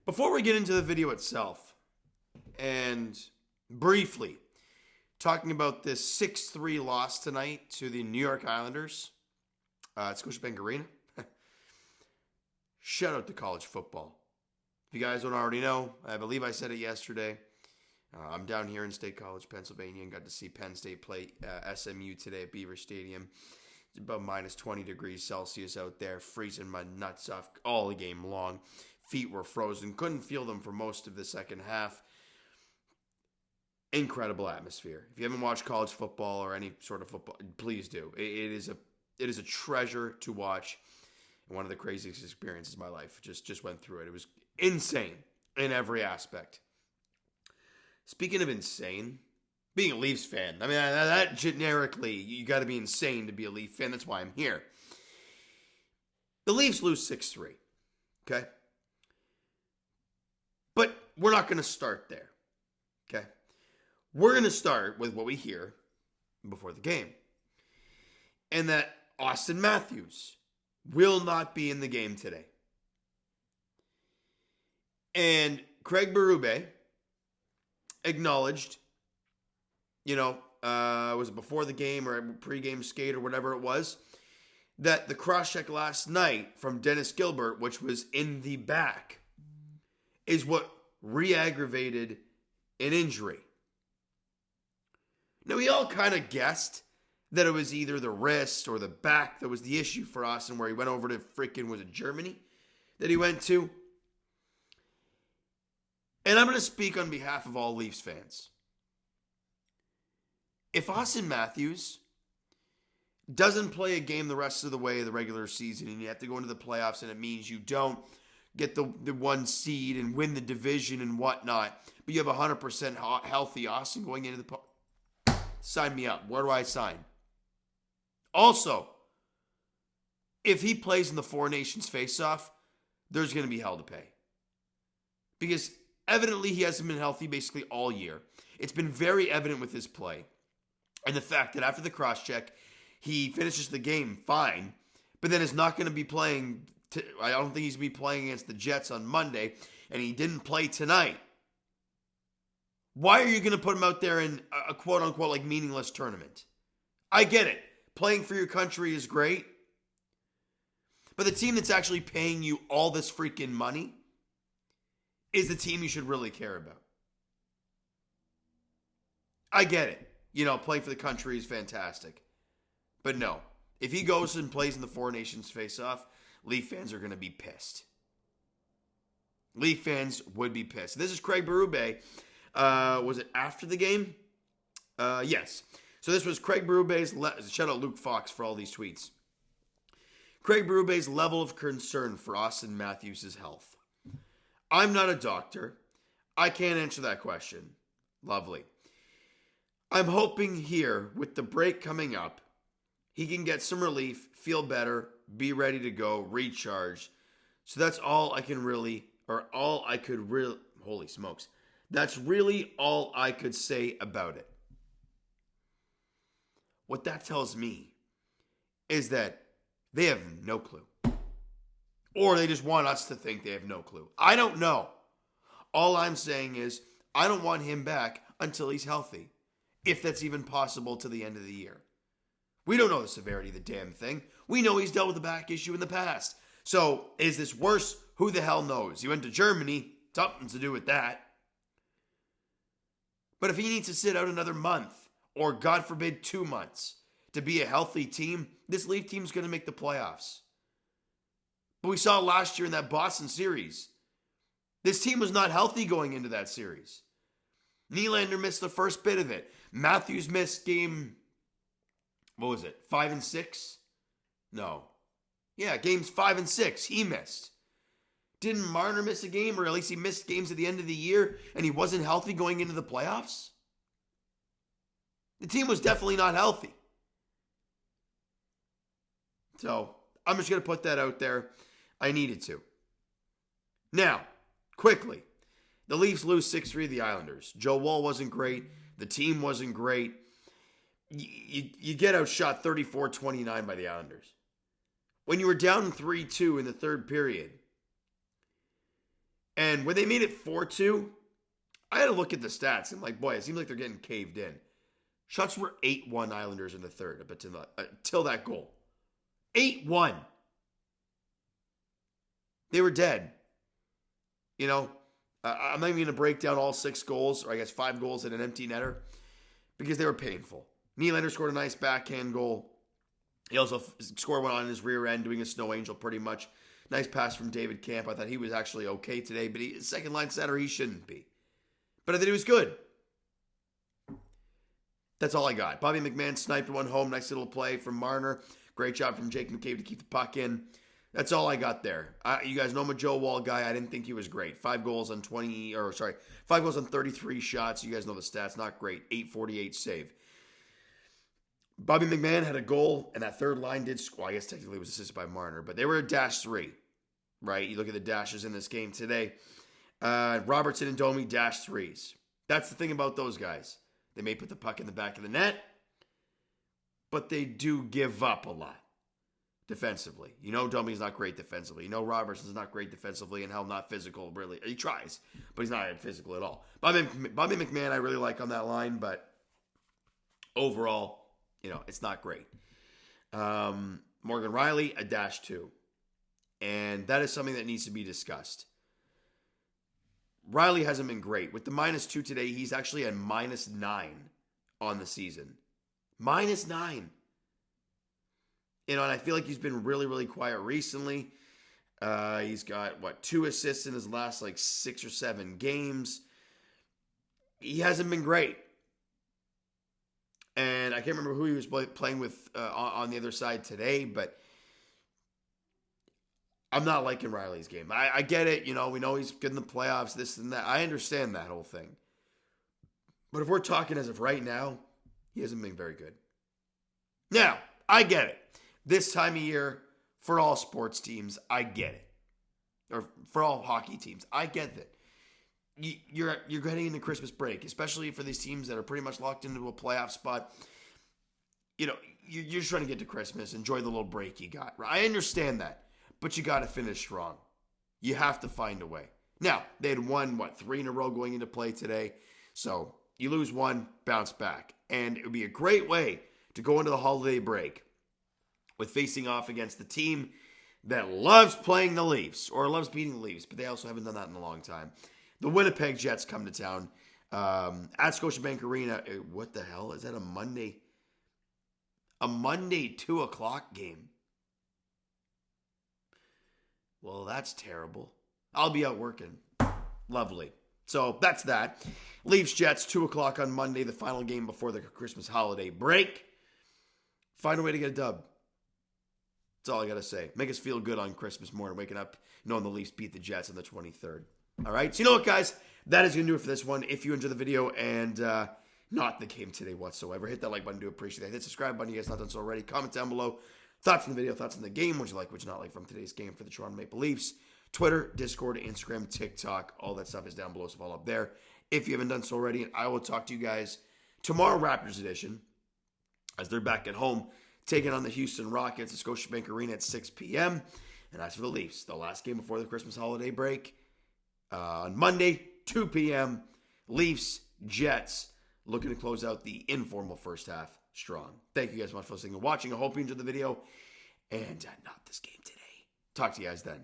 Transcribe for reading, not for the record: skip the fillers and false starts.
Before we get into the video itself, and briefly talking about this 6-3 loss tonight to the New York Islanders at Scotiabank Arena, shout out to college football. If you guys don't already know, I believe I said it yesterday. I'm down here in State College, Pennsylvania, and got to see Penn State play SMU today at Beaver Stadium. It's about minus 20 degrees Celsius out there, freezing my nuts off all game long. Feet were frozen, couldn't feel them for most of the second half. Incredible atmosphere. If you haven't watched college football or any sort of football, please do. It is a treasure to watch. And one of the craziest experiences of my life. Just went through it. It was insane in every aspect. Speaking of insane, being a Leafs fan, I mean, that generically, you got to be insane to be a Leaf fan. That's why I'm here. The Leafs lose 6-3, okay? But we're not going to start there, okay? We're going to start with what we hear before the game. And that Auston Matthews will not be in the game today. And Craig Berube acknowledged, was it before the game or pre-game skate or whatever it was, that the cross-check last night from Dennis Gilbert, which was in the back, is what re-aggravated an injury. Now, we all kind of guessed that it was either the wrist or the back that was the issue for Austin, where he went over to was it Germany that he went to? And I'm going to speak on behalf of all Leafs fans. If Auston Matthews doesn't play a game the rest of the way of the regular season and you have to go into the playoffs and it means you don't get the one seed and win the division and whatnot, but you have 100% healthy Austin going into the sign me up. Where do I sign? Also, if he plays in the Four Nations face-off, there's going to be hell to pay. Because evidently he hasn't been healthy basically all year. It's been very evident with his play. And the fact that after the cross-check, he finishes the game fine, but then is not going to be playing. I don't think he's going to be playing against the Jets on Monday, and he didn't play tonight. Why are you going to put him out there in a quote-unquote like meaningless tournament? I get it. Playing for your country is great. But the team that's actually paying you all this freaking money is the team you should really care about. I get it. Playing for the country is fantastic. But no, if he goes and plays in the Four Nations face-off, Leaf fans are going to be pissed. Leaf fans would be pissed. This is Craig Berube. Was it after the game? Yes. So this was Craig Berube's, shout out Luke Fox for all these tweets. Craig Berube's level of concern for Auston Matthews' health. I'm not a doctor. I can't answer that question. Lovely. I'm hoping here, with the break coming up, he can get some relief, feel better, be ready to go, recharge. So that's all I can really, holy smokes. That's really all I could say about it. What that tells me is that they have no clue. Or they just want us to think they have no clue. I don't know. All I'm saying is I don't want him back until he's healthy. If that's even possible to the end of the year. We don't know the severity of the damn thing. We know he's dealt with a back issue in the past. So, is this worse? Who the hell knows? He went to Germany. Something to do with that. But if he needs to sit out another month, or God forbid 2 months, to be a healthy team, this Leaf team's going to make the playoffs. But we saw last year in that Boston series. This team was not healthy going into that series. Nylander missed the first bit of it. Matthews missed game, 5 and 6? No. Yeah, games 5 and 6, he missed. Didn't Marner miss a game, or at least he missed games at the end of the year, and he wasn't healthy going into the playoffs? The team was definitely not healthy. So, I'm just going to put that out there. I needed to. Now, quickly, the Leafs lose 6-3 to the Islanders. Joe Woll wasn't great. The team wasn't great. You get outshot 34-29 by the Islanders. When you were down 3-2 in the third period, And when they made it 4-2, I had to look at the stats. I'm like, boy, it seems like they're getting caved in. Shots were 8-1 Islanders in the third, but until that goal. 8-1. They were dead. You know, I'm not even going to break down all 6 goals, or I guess 5 goals in an empty netter, because they were painful. Nylander scored a nice backhand goal. He also scored one on his rear end, doing a snow angel pretty much. Nice pass from David Camp. I thought he was actually okay today, but second line center, he shouldn't be. But I thought he was good. That's all I got. Bobby McMahon sniped one home. Nice little play from Marner. Great job from Jake McCabe to keep the puck in. That's all I got there. You guys know I'm a Joe Wall guy. I didn't think he was great. 5 goals on 33 shots. You guys know the stats. Not great. 848 save. Bobby McMahon had a goal, and that third line did score. I guess technically it was assisted by Marner, but they were a -3, right? You look at the dashes in this game today. Robertson and Domi -3s. That's the thing about those guys. They may put the puck in the back of the net, but they do give up a lot defensively. You know Domi's not great defensively. You know Robertson's not great defensively, and hell, not physical, really. He tries, but he's not physical at all. Bobby McMahon I really like on that line, but overall, you know, it's not great. Morgan Rielly, a -2. And that is something that needs to be discussed. Rielly hasn't been great. With the -2 today, he's actually at -9 on the season. -9. You know, and I feel like he's been really, really quiet recently. He's got, 2 assists in his last, 6 or 7 games. He hasn't been great. And I can't remember who he was playing with on the other side today, but I'm not liking Rielly's game. I get it. You know, we know he's good in the playoffs, this and that. I understand that whole thing. But if we're talking as of right now, he hasn't been very good. Now, I get it. This time of year, for all sports teams, I get it. Or for all hockey teams, I get that. You're getting into Christmas break, especially for these teams that are pretty much locked into a playoff spot. You know, you're just trying to get to Christmas, enjoy the little break you got. I understand that, but you got to finish strong. You have to find a way. Now, they had won, 3 in a row going into play today. So you lose one, bounce back. And it would be a great way to go into the holiday break with facing off against the team that loves playing the Leafs or loves beating the Leafs, but they also haven't done that in a long time. The Winnipeg Jets come to town at Scotiabank Arena. What the hell? Is that a Monday? A Monday 2 o'clock game. Well, that's terrible. I'll be out working. Lovely. So that's that. Leafs Jets 2 o'clock on Monday, the final game before the Christmas holiday break. Find a way to get a dub. That's all I got to say. Make us feel good on Christmas morning, waking up knowing the Leafs beat the Jets on the 23rd. All right, so you know what, guys? That is going to do it for this one. If you enjoyed the video and not the game today whatsoever, hit that like button. Do appreciate that. Hit the subscribe button. You guys not done so already. Comment down below. Thoughts on the video, thoughts on the game. What you like, what you not like from today's game for the Toronto Maple Leafs. Twitter, Discord, Instagram, TikTok. All that stuff is down below, so follow up there. If you haven't done so already, and I will talk to you guys tomorrow, Raptors edition, as they're back at home, taking on the Houston Rockets at Scotiabank Arena at 6 p.m. And as for the Leafs, the last game before the Christmas holiday break, on Monday, 2 p.m., Leafs, Jets, looking to close out the informal first half strong. Thank you guys so much for listening and watching. I hope you enjoyed the video, and not this game today. Talk to you guys then.